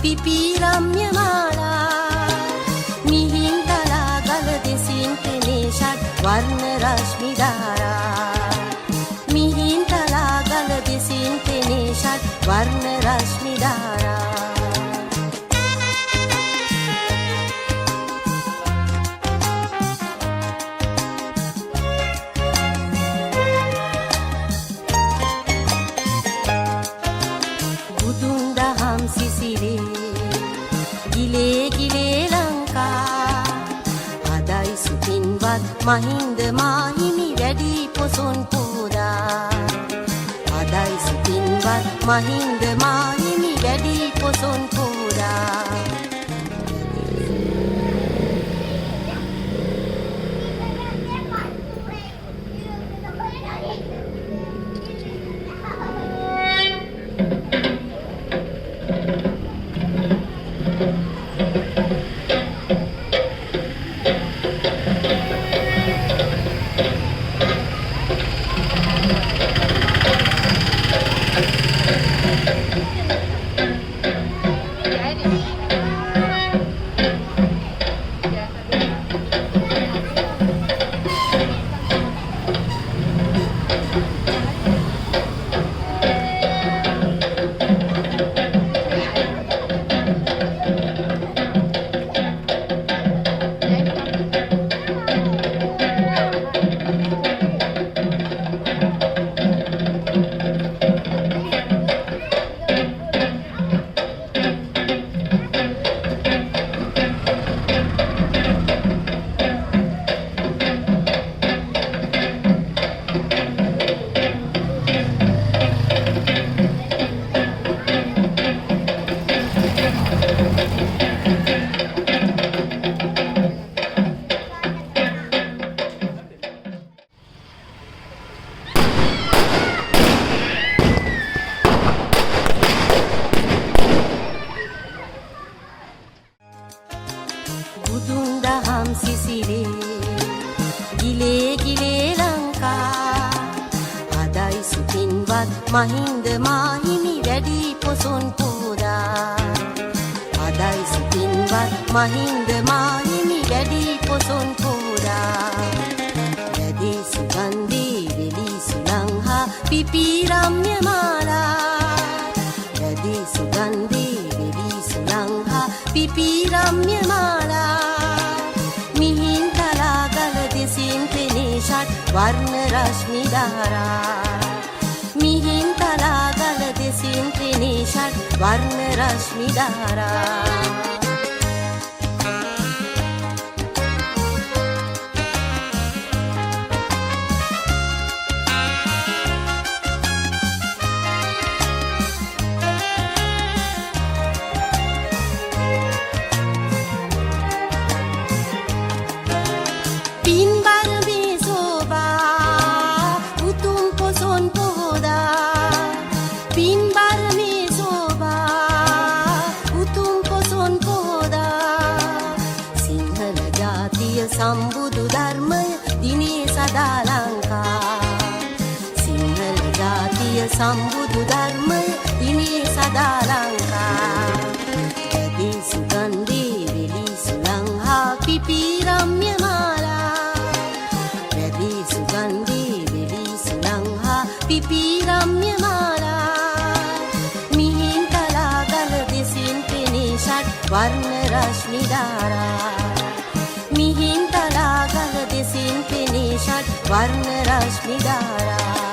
පිපිරම්ය මාලා මිහින්තලා ගල දෙසින් පෙනේ ෂඩ් වර්ණ රශ්මි ධාරා මිහින්තලා ගල දෙසින් පෙනේ ෂඩ් වර්ණ රශ්මි ධාරා මහින්ද මාහිමි වැඩි පොසොන් පෝදා අදයි සිතින්වත් මහින්ද මාහිමි වැඩි පොසොන් පෝදා මහින්ද මාහිමි වැඩි පොසොන් පෝදා අදයි සිතින්වත් මහින්ද මාහිමි වැඩි පොසොන් පෝදා වැඩි සුගන්ධී වෙලි සුලංහා පිපිරම්ය මාලා වැඩි සුගන්ධී වෙලි සුලංහා පිපිරම්ය මාලා මිහින්තලා ගල දෙසින් පෙනේ ෂඩ් වර්ණ රශ්මි ධාරා මිහින්තලා ගල දෙසින් පෙනේ ෂඩ් වර්ණ රශ්මි ධාරා සම්බුදු ධර්මය දිනේ සදා ලංකා සිංහල ජාතිය සම්බුදු ධර්මය දිනේ සදා ලංකා වැඩි සුගන්ධී වෙලි සුලංහා පිපිරම්ය මාලා වැඩි සුගන්ධී වෙලි සුලංහා පිපිරම්ය මාලා මිහින්තලා ගල දෙසින් පෙනේ ෂඩ් වර්ණ රශ්මි ධාරා මිහින්තලා ගල දෙසින් පෙනේ ෂඩ් වර්ණ රශ්මි ධාරා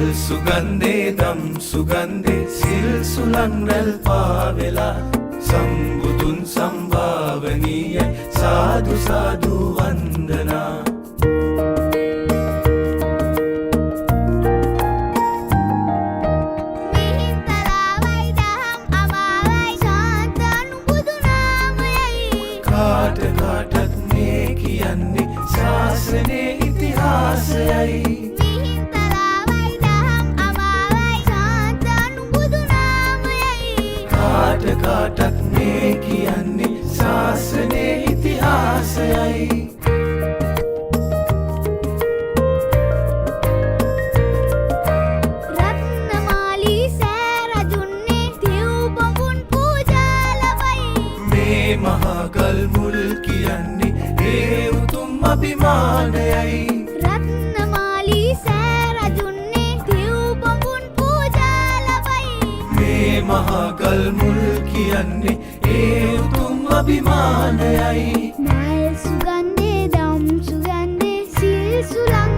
මල් සුගන්ධේ දම් සුගන්ධේ සිල් සුලං රැල් පාවෙලා සම්බුදුන් සම්භාවනීය සාදු සාදු වන්දනා කාට කාටත් මේ කියන්නේ ශාසනයේ ඉතිහාසයයි කාට කාටත් මේ කියන්නේ ශාසනයේ ඉතිහාසයයි රත්නමාලී සෑ රජුන්නේ තිව් බඹුන් පූජා ලබයි මේ මහා ගල් මුල් කියන්නේ ඒ උතුම් අභිමානයයි රත්නමාලී සෑ රජුන්නේ තිව් බඹුන් පූජා ලබයි මේ මහා ගල් මුල් කියන්නේ ඒ උතුම් අභිමානයයි මල් සුගන්ධේ දම් සුගන්ධේ සිල් සුලං